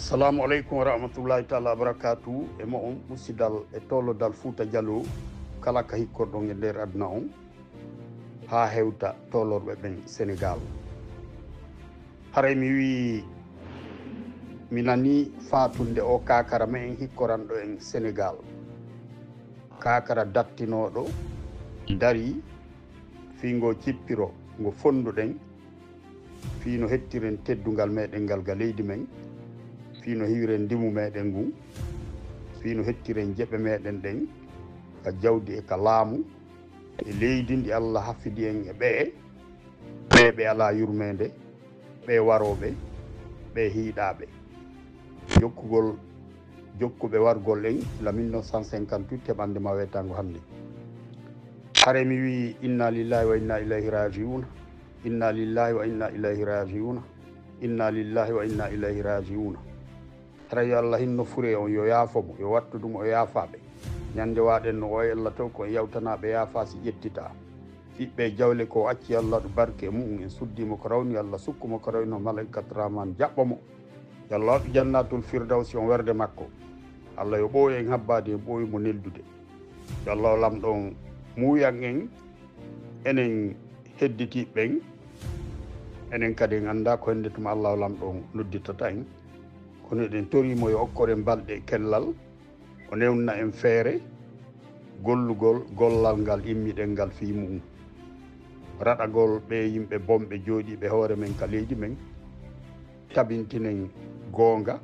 Assalamu alaikum wa rahmatullahi ta'ala wa barakatuh. E mo on musidal e tolodal Fouta Diallo kala ka hikkorɗo e nder aduna on ha hewta tolorɓe ɓen Sénégal. Hare mi wi mi nani fatunde o kakara me en hikkoranɗo en Sénégal. Kakara dattinoɗo dari fiingo cippiro ngo fonduɗen fiino hettiren teddugal meɗen ngal ga leydi men, fiino hiwiren ndimu meɗen ngun, fiino hettiren jeɓe meɗen ɗen ka jawdi e ka laamu e leydi ndi Allah hafidi en e ɓe ala yurmede, ɓe waroɓe, ɓe hiiɗaɓe. Jokkuɓe wargol en la 1958 heɓande ma wetango hande. Hare mi wi inna lillahi wa inna ilayhi raji'un, inna lillahi wa inna ilayhi raji'un, inna lillahi wa inna ilayhi raji'un. Hare yo Allah hinno fure on yo yaafomo, yo wattu ɗum o yaafaɓe. Ñande waɗen no o Allah taw ko yawtanaɓe yaafa si ƴettita. Ɓiɓɓe jawle ko acci Allah ɗo barke mum en suddimo ko rawni Allah sukkumo ko rawno malaikat rahman jaɓɓamo. Yo Allah waɗu jannatul firdawsi on werde makko. Allah yo ɓooyo en habbade en ɓooyi mo neldude. Yo Allah lamɗon muyan en enen hedditiɓɓen enen kadi en anda ko hende tuma Allah lamɗon nodditata en kono eɗen torimo yo okkore balɗe kellal o newna en feere gollugol gollal ngal immiɗen ngal fi mum raɗagol ɓe yimɓe bomɓe jooɗiɓe hoore men ka leydi men tabintinen goonga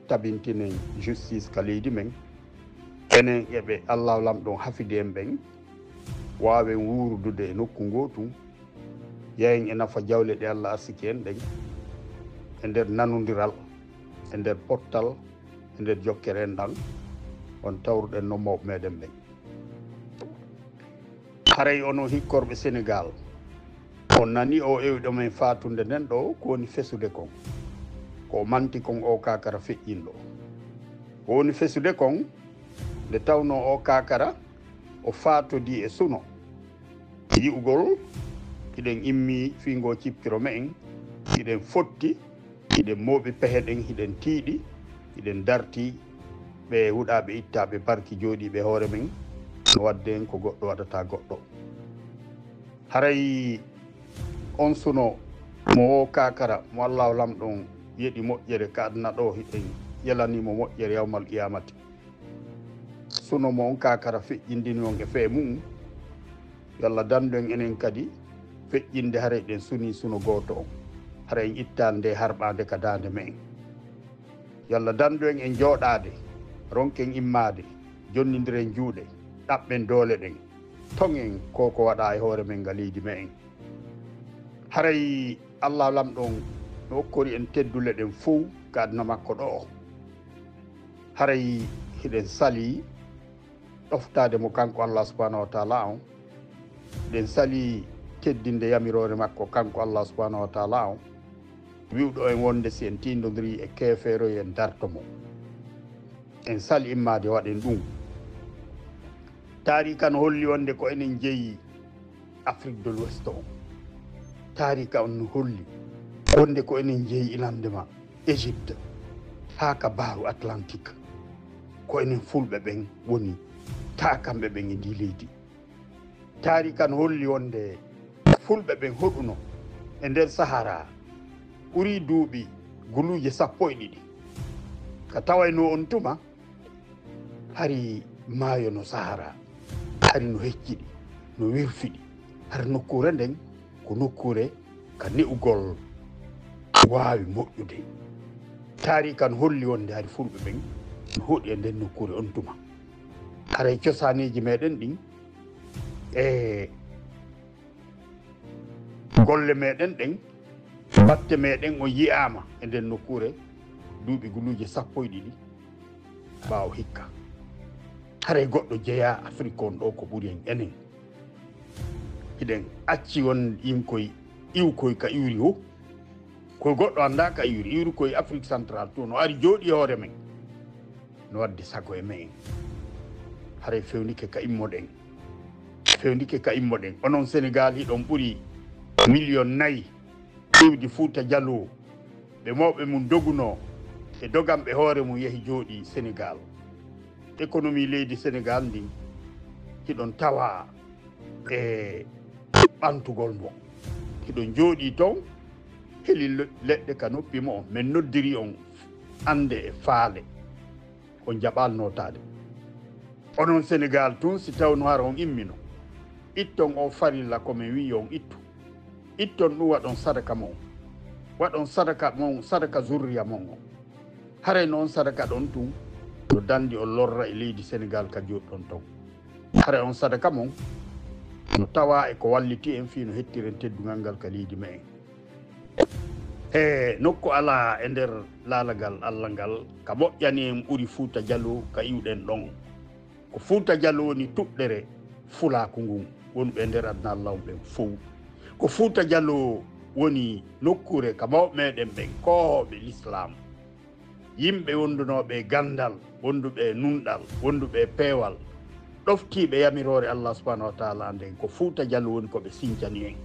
tabintinen justice ka leydi men enen eɓe Allah lamɗon hafide en ɓen wawen wuurdude e nokku ngotum yahen e nafa jawle ɗe Allah arsiki en ɗen e nder nanodiral e nder pottal e nder jokkere en ɗan on tawruɗen no mawɓe meɗen ɓen. Haray ono hikkorɓe Sénégal on nani o ewɗo men fatunde nden ɗo ko woni fesude kon ko manti kon o kakara feƴƴinɗo ko woni fesude kon nde tawno o kakara o fatodi e suno yi'ugol hiɗen immi fiingo cippiro me en hiɗen fotti hiɗen mooɓi pehe ɗen hiɗen tiiɗi hiɗen darti ɓe huɗaɓe ittaɓe barki jooɗiɓe hoore men no wadde en ko goɗɗo waɗata goɗɗo. Haray on suno mo o kakara mo Allah lamɗon yeɗi moƴƴere ka aduna ɗo hiɗen yalanimo moƴƴere yawmal qiyamati. Suno mo on kakara feƴƴindini on e fee mum yo Allah dandu en enen kadi feƴƴinde haray ɗen suni suno goto on hara en ittande harɓade ka dande me en. Yo Allah dandu en jooɗade ronken immade jonnodiren juuɗe ɗaɓɓen doole ɗen toŋen koko waɗa e hoore men nga leydi me en. Haray Allah lamɗon no okkori en teddule ɗen fof ka aduna makko ɗo haray hiɗen sali ɗoftade mo kanko Allah subhanahu wa taala on ɗen sali teddinde yamirore makko kanko Allah subhanahu wa taala on wiwɗo en wonde si en tindodiri e keefeeroy en dartomo en sali immade waɗen ɗum. Tarika no holli wonde ko enen jeeyi Afrique de l'Ouest on, tarika on no holli wonde ko enen jeeyi ilandema Égypte haa ka baaru Atlantique ko enen fulɓe ɓen woni taa kamɓe ɓen e ndi leydi. Tarika no holli wonde fulɓe ɓen hoɗuno e nder Sahara ɓuri duuɓi guluje 12 ka tawayno on tuma hari maayo no Sahara hari no hecciɗi no wirfiɗi har nokkure nden ko nokkure ka ne'ugol waawi moƴƴude. Tarika no holli wonde hari fulɓe ɓen no hoɗi e nden nokkure on tuma haray cosaneji meɗen ɗin e golle meɗen ɗen batte meɗen o yiyama e nden nokkure duuɓi guluje 12 ɓaawo hikka. Haray goɗɗo jeeya Afrique on ɗo ko ɓuri en enen hiɗen acci won yimkoye iwkoye ka iwri ho koye goɗɗo anda ka iwri koye Afrique central to no ari jooɗi hoore men no wadde sago e men haray fewnike ka immoɗen onon Sénégal hiɗon ɓuri 4 million iwdi Fouta Diallo ɓe mawɓe mum doguno e dogamɓe hoore mum yehi jooɗi Sénégal économie leydi Sénégal ndin hiɗon tawa e ɓantugol mo hiɗon jooɗi toon heli leɗɗe ka noppi mo min noddiri on ande e faale on jaɓal notade onon Sénégal tun si tawno hara on immino itton o farilla komin wi on itton ɗum waɗon sadaka mon waɗon sadaka zurriya mon o hare noon sadaka ɗon tun no dandi o lorra e leydi Sénégal ka joɗɗon ton hare on sadaka mon no tawa e ko walliti en fi no hettiren teddugal ngal ka leydi me en nokku ala e nder laalagal Allah ngal ka moƴƴani en ɓuri Fouta Diallo ka iwɗen ɗon ko Fouta Diallo woni tuɗɗere fulaku ngun wonɓe nder adna lawɓen fof ko Fouta Diallo woni nokkure ka mawɓe meɗen ɓen kohoɓe l'islam yimɓe wondunoɓe gandal wonduɓe nunɗal wonduɓe peewal ɗoftiɓe yamirore Allah subhanahu wa taala nden ko Fouta Diallo woni koɓe sincani en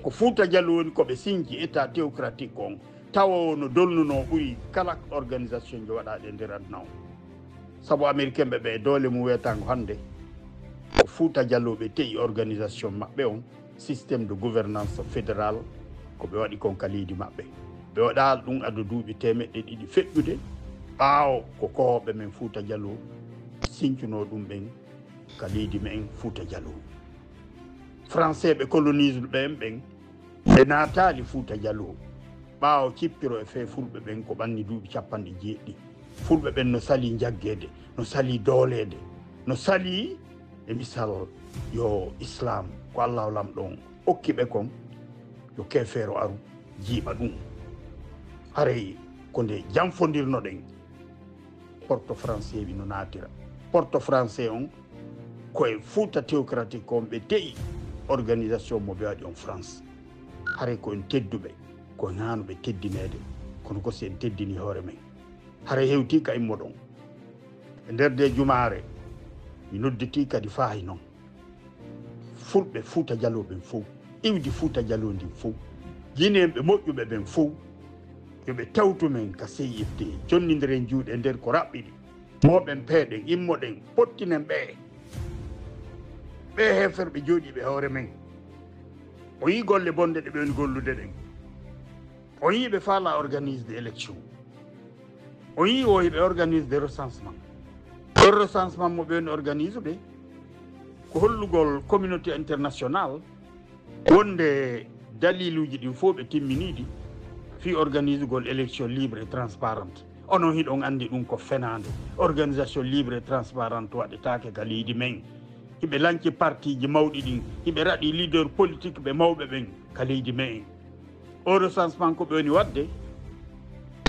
ko Fouta Diallo woni koɓe sinci état théocratique on tawa no dolnuno ɓuri kala organisation jo waɗaɗe nder aduna o saabu américain ɓe doole mum wetango hande ko Fouta Diallo ɓe teyi organisation maɓɓe on systéme de gouvernance fédéral ko ɓe waɗi kon ka leydi maɓɓe ɓe waɗa ɗum ado duuɓi temeɗɗe ɗiɗi feƴƴude ɓaawo ko kohoɓe men Fouta Diallo sincuno ɗum ɓen ka leydi men Fouta Diallo français ɓe colonise ɓen ɓen ɓe naatali Fouta Diallo ɓaawo cippiro e fe fulɓe ɓen ko ɓanni duuɓi 90 fulɓe ɓen no sali jaggede no sali doolede no sali e misal yo islam ko Allah lamɗon okki ɓe kon yo kefeero aru jiiɓa ɗum haray ko nde janfodirno ɗen porte français ɓi no naatira porte français on koye Fouta théocratique on ɓe teyi organisation mo ɓe waɗi on France haray ko en tedduɓe ko nanuɓe teddinede kono ko si en teddini hoore men haray hewti ka immo ɗon e nder de jumare mi nodditi kadi faayi noon fulɓe Fouta Diallo ɓen fof iwdi Fouta Diallo ndin fof guinéenɓe moƴƴuɓe ɓen fof yoɓe tawtu men ka CIFT jonnodiren juuɗe nder ko raɓɓiɗi moɓen peeɗen immoɗen pottinen ɓe heferɓe jooɗiɓe hoore men o yi golle bonde ɗe ɓe woni gollude ɗen o yi ɓe faala organise de élection o yi o ɓe organise de recensement o recensement mo ɓe woni organise ɓe ko hollugol communauté international wonde daliluji ɗin fof ɓe timminiɗi fi organise gol élection libre et transparente onon hiɗon andi ɗum ko fenade organisation libre et transparente waɗetake ka leydi men hiɓe lanci partiji mawɗi ɗin hiɓe raɗi leader politique ɓe mawɓe ɓen ka leydi men o recensement ko ɓe woni wadde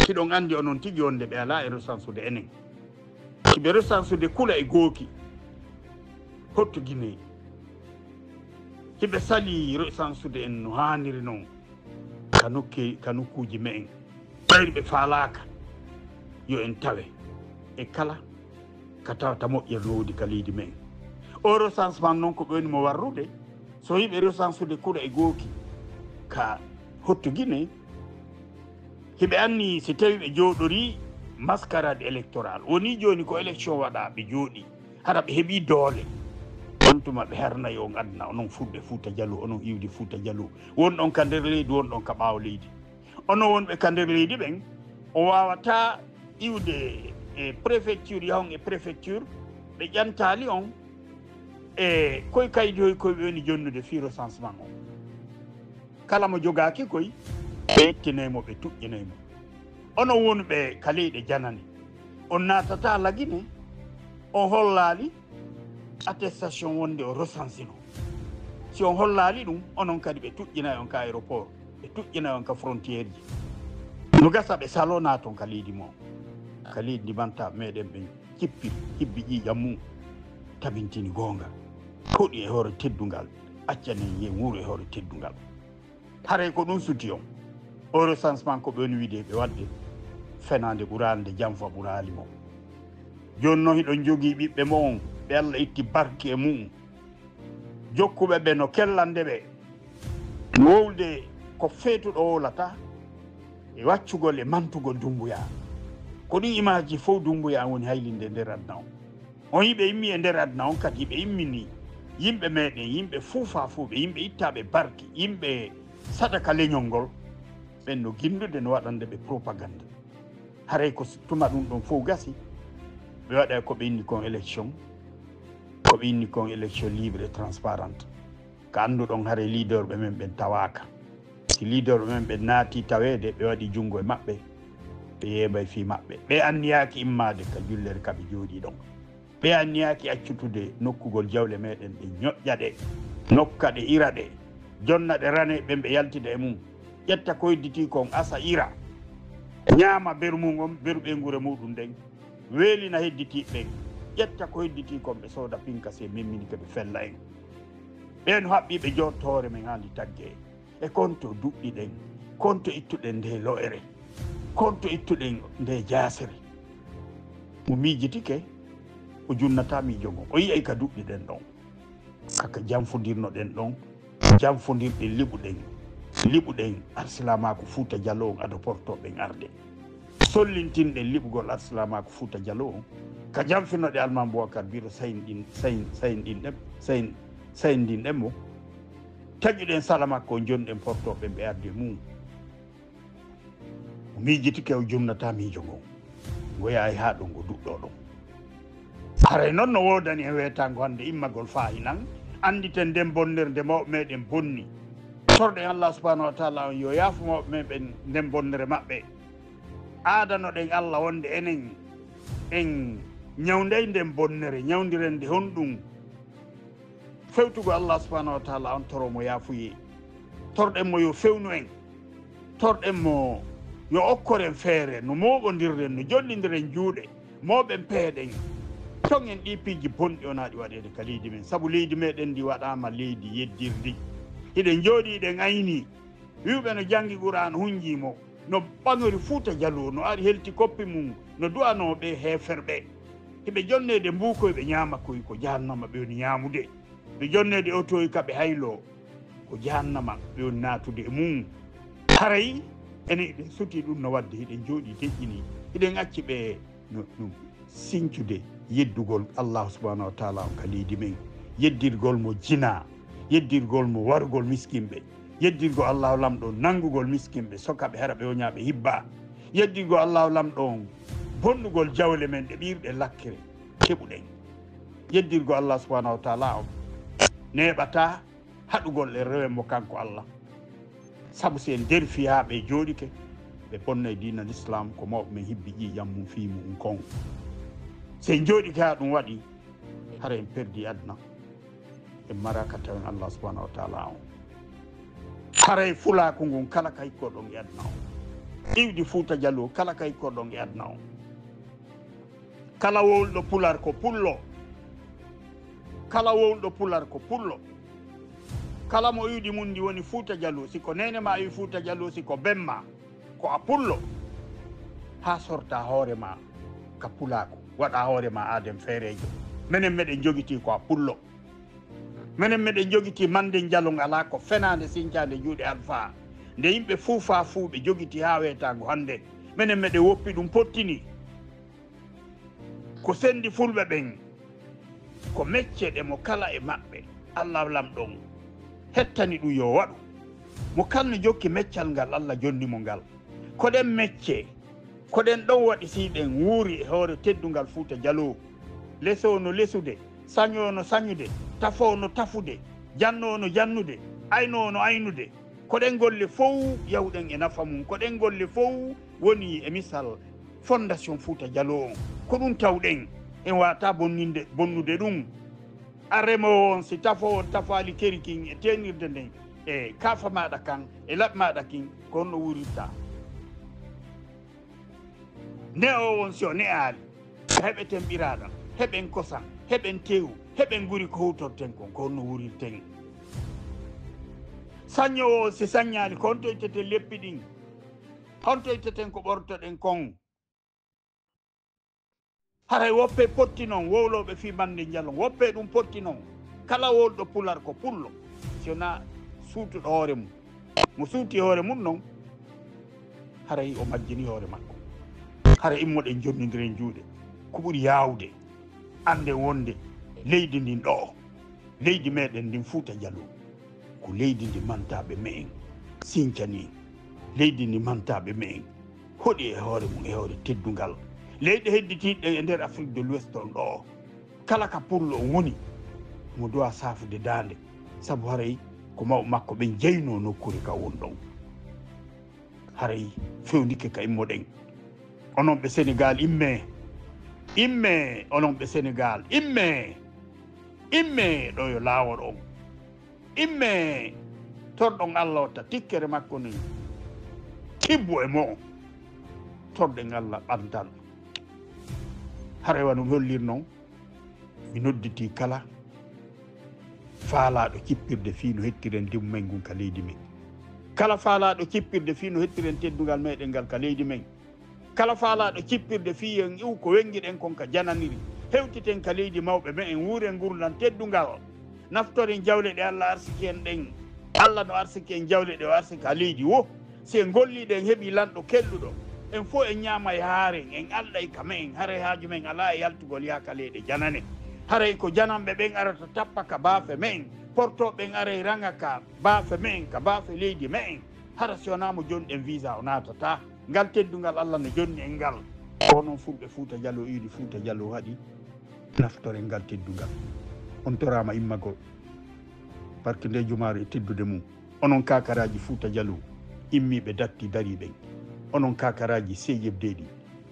hiɗon andi onon tigui wonde ɓe ala e recensude enen hiɓe recensude kula e gooki hotto Guinée hiɓe sali recensude en no haniri noon ka nokkuji me en ɓayri ɓe faalaka yo en tawe e kala ka tawata moƴƴernowodi ka leydi men o recensement noon ko ɓe woni mo warrude so yiɓe recensude kula e gooki ka hotto Guinée hiɓe anni si tawi ɓe jooɗori mascarade électoral woni joni ko élection waɗa ɓe jooɗi hara ɓe heeɓi doole on tuma ɓe hernayi on adna onon fulɓe Fouta Diallo onon iwde Fouta Diallo wonɗon ka nder leydi wonɗon ka ɓaawo leydi onon wonɓe ka nder leydi ɓen o wawata iwde e préfecture yahon e préfecture ɓe ƴantali on e koye kaydi hoy koye ɓe woni jonnude fi recensement o kala mo jogaki koye ɓe yettinaymo ɓe tuƴƴinaymo onon wonɓe ka leyɗe janani on natata lagine on hollali attestation wonde o recensino si on hollali ɗum onon kadi ɓe tuƴƴinay on ka aéroport ɓe tuƴƴinay on ka frontiére ji no gasa ɓe salona toon ka leydi mo ka leydi ndimanta meɗen ɓen cippi hibbi ƴiƴam mum tabintini gonga hoɗi e hoore teddungal accanen ye wuuro e hoore teddungal haray ko ɗum suti on o recensement ko ɓe woni wiide ɓe wadde fenande ɓurali nde janfa ɓurali mo joni noon hiɗon jogui ɓiɓɓe mo on ɓe Allah itti barke e mum jokkuɓe ɓe no kellande ɓe wowde ko feetuɗo wolata e waccugol e mantugol dumbuya ko ɗum image ji fof Doumbouya woni haylinde nder adna o on yiɓe immi e nder adna on kadi ɓe immini yimɓe meɗen yimɓe fuufafuɓe yimɓe ittaɓe barki yimɓe sadaka leñol ngol ɓen no gindude no waɗande ɓe propagande haray ko tuma ɗum ɗon fof gasi ɓe waɗa ko ɓe inni kon élection ko ɓe inni kon élection libre et transparente ko annduɗon haray leader ɓe men ɓen tawaka si leader ɓe men ɓe naati tawede ɓe waɗi junngo e maɓɓe ɓe yeeɓay fi maɓɓe ɓe anniyaki immade ka jullere kaɓe jooɗi ɗon ɓe anniyaki accutude nokkugol jawle meɗen ɗe ñoƴƴa ɗe nokka ɗe ira ɗe jonna ɗe rane ɓen ɓe yaltida e mum ƴetta ko hedditi kon asa ira ñaama beru mum on beru ɓengure muɗum nden weelina hedditiɓe ƴetta ko hedditi kon ɓe sooda pinkase memmini ke ɓe fella en ɓen haɓɓiɓe jotto hoore men haali tagge e konto duɗɗi ɗen konto ittuɗen nde lo'ere konto ittuɗen nde jaasere mo miijitike o junnata miijo ngo o yiyay ka duɗɗi ɗen ɗon kaka janfodirno ɗen ɗon janfodirɗen liɓuɗen arsilamako Fouta Diallo on ado portoɓen arde sollintinɗen liɓugol arsilamako Fouta Diallo on ka janfinoɗe Almam Boubacar biro sayin ɗin ɗen mo taƴuɗen sala makko o jonɗen portoɓen ɓe arde mum o miijitike o junnata miijo ngon goyayi ha ɗon ngo duɗɗo ɗon haray noon no wodani e weetango hannde immagol fahinan anditen nden bonnere nde mawɓe meɗen bonni torɗen Allah subahanahu wa taala on yo yaafu mawɓe meɗen nden bonnere maɓɓe aadanoɗen Allah wonde enen en ñawndey nden bonnere ñawdiren nde honɗum fewtugo Allah subahanahu wa taala on toromo yaafuye torɗen mo yo fewnu en torɗen mo yo okkoren feere no moɓodirren no jollodiren juuɗe moɓen peeɗen ton en ɗi piiji bonɗi onaɗi waɗede ka leydi men saabu leydi meɗen ndi waɗama leydi yeddirdi hiɗen jooɗi ɗen ayni wiɓe no janggi Qur'an hunjimo no ɓaŋori Fouta Diallo no ari helti koppi mum no du'anoɓe heferɓe hiɓe jonnede mbukoy ɓe ñaama koy ko jahannama ɓe woni ñaamude ɓe jonnede otoy kaɓe haylo ko jahannama ɓe woni natude e mum haray ene eɗen suti ɗum no wadde hiɗen jooɗi deƴƴini hiɗen acci ɓe no sincude yeddugol Allah subahanahu wa taala on ka leydi men yeddirgol mo jina yeddirgol mo wargol miskinɓe yeddirgol Allahu lamɗo nanngugol miskinɓe sokaɓe hara ɓe woñaɓe hibba yeddirgol Allahu lamɗo on bonɗugol jawle men ɗe ɓirɗe lakkere keɓuɗen yeddirgol Allah subahanahu wa taala on neɓata haɗugol e rewen mo kanko Allah sabu si en derfi ha ɓe jooɗike ɓe bonna e dina l'islam ko mawɓe men hibbi ƴiƴam mum fimu um kon so en jooɗike ha ɗum waɗi hara en perdi adna en maraka tawen Allah subahanahu wa taala on haray fulaku ngun kala ka hikkorɗon e adna on iwdi Fouta Diallo kala ka hikkorɗon e adna on kala wowlɗo pular ko pullo kala wowlɗo pular ko pullo kala mo iwdi mum ndi woni Fouta Diallo siko nene ma wi Fouta Diallo siko bemma ko a pullo ha sorta hoorema ka pulako waɗa hoorema aden feerejo minen meɗen jogiti ko a pullo minen meɗen jogiti mande jalong ala ko fenade sincade juuɗe alpha nde yimɓe fuufa fuu ɓe jogiti ha weetago hande minen meɗen woppi ɗum pottini ko sendi fulɓe ɓen ko mecce ɗe mo kala e maɓɓe Allah lamɗon hettani ɗum yo waɗu mo kalno jokki meccal ngal Allah jonnimo ngal koɗen mecce koɗen ɗon waɗi siɗen wuuri e hoore teddungal Fouta Diallo leso no lesude saño no sañude tafo no tafude janno no jannude ayno no aynude koɗen golle fof yawɗen e nafa mum koɗen golle fof woni e misal fondation Fouta Diallo on ko ɗum tawɗen en wata bonnude ɗum arremowo on si tafo on tafali keri kin e tenirde nden e kafa maɗa kan e laɓ maɗa kin ko honno wurirta ne o won si o ne'aali heɓeten ɓiraɗam heɓen kosan heɓen tewu heɓen guri ko hutorten kon ko honno wurirten saññowo o si saññaali ko honto itteten leppi ɗin honto itteten ko ɓortoɗen kon haray woppe potti noon wowloɓe fi bande jalon woppe ɗum potti noon kala wolɗo pular ko pullo sona suutuɗo hoore mum mo suuti hoore mum noon haray o majjini hoore makko hara immoɗen jonnodiren juuɗe ko ɓuri yawde ande wonde leydi ndin ɗo leydi meɗen ndin Fouta Djallon ko leydi ndi mantaɓe me'en sincani leydi ndi mantaɓe me'en hoɗi e hoore mum e hoore teddungal leyɗe hedditiɗe e nder Afrique de l'Ouest on ɗo kala ka pullo o woni mo dowa safude dande sabu haray ko mawɓe makko ɓen jeyno nokkure ka won ɗon haray fewnike ka immoɗen onon ɓe Sénégal imme onon ɓe Sénégal imme ɗo yo laawol on imme torɗon Allah watta tikkere makko ni tibbo e mo torɗen Allah ɓantal haray wano hollir noon mi nodditi kala faalaɗo cippirde fii no hettiren ndimmu men ngun ka leydi men kala faalaɗo cippirde fii no hettiren teddugal meɗen ngal ka leydi men kala faalaɗo cippirde fii en iw ko wengiɗen kon ka jananiri hewtiten ka leydi mawɓe men en wuuren gurdam teddungal naftoren jawle ɗe Allah arsiki en ɗen Allah no arsiki en jawle ɗe o arsiki ha leydi wo si en golliɗe en heeɓi lanɗo kelluɗo en fof en ñaama e haaren en alɗay ka men haray haaju men ala e yaltugol yaaka leyɗe janane haray ko jananɓe ɓen arata tappa ka baafe men portoɓen aray ranga ka baafe men ka baafe leydi men hara si wonamo jonɗen visa o natata ngal teddungal Allah no jonni en ngal ko noon fulɓe Fouta Djallon iidi Fouta Djallon haɗi naftore ngal teddungal on torama immagol par ce que nde jumaru e teddude mum onon kakaraji Fouta Djallon immiɓe datti dari ɓen onon kakaraji CJFD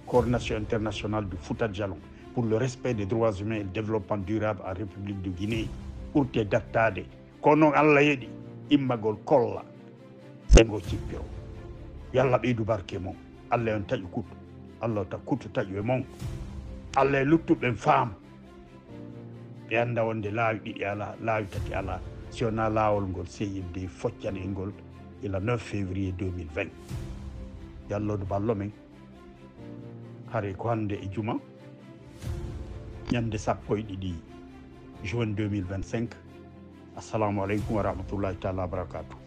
coordination internationale du Fouta Djallon pour le respect des droits humains et le développement durable en République de Guinée ɓurte dattade ko noon Allah yeeɗi immagol kolla ɓengo cippiro yallah ɓeydu barke mon Allah on taƴu kuttu Allah ta kuttu taƴu e mon Allah e luttuɓen faam ɓe anda wonde laawi ɗiɗi ala laawi tati ala si wona laawol ngol CJFD foccane e ngol ila 9 février 2020 yallodo ballo men hare ko hande e juma ñande 12 juin 2025 assalamu aleykum wa rahmatullahi taala wa barakatuh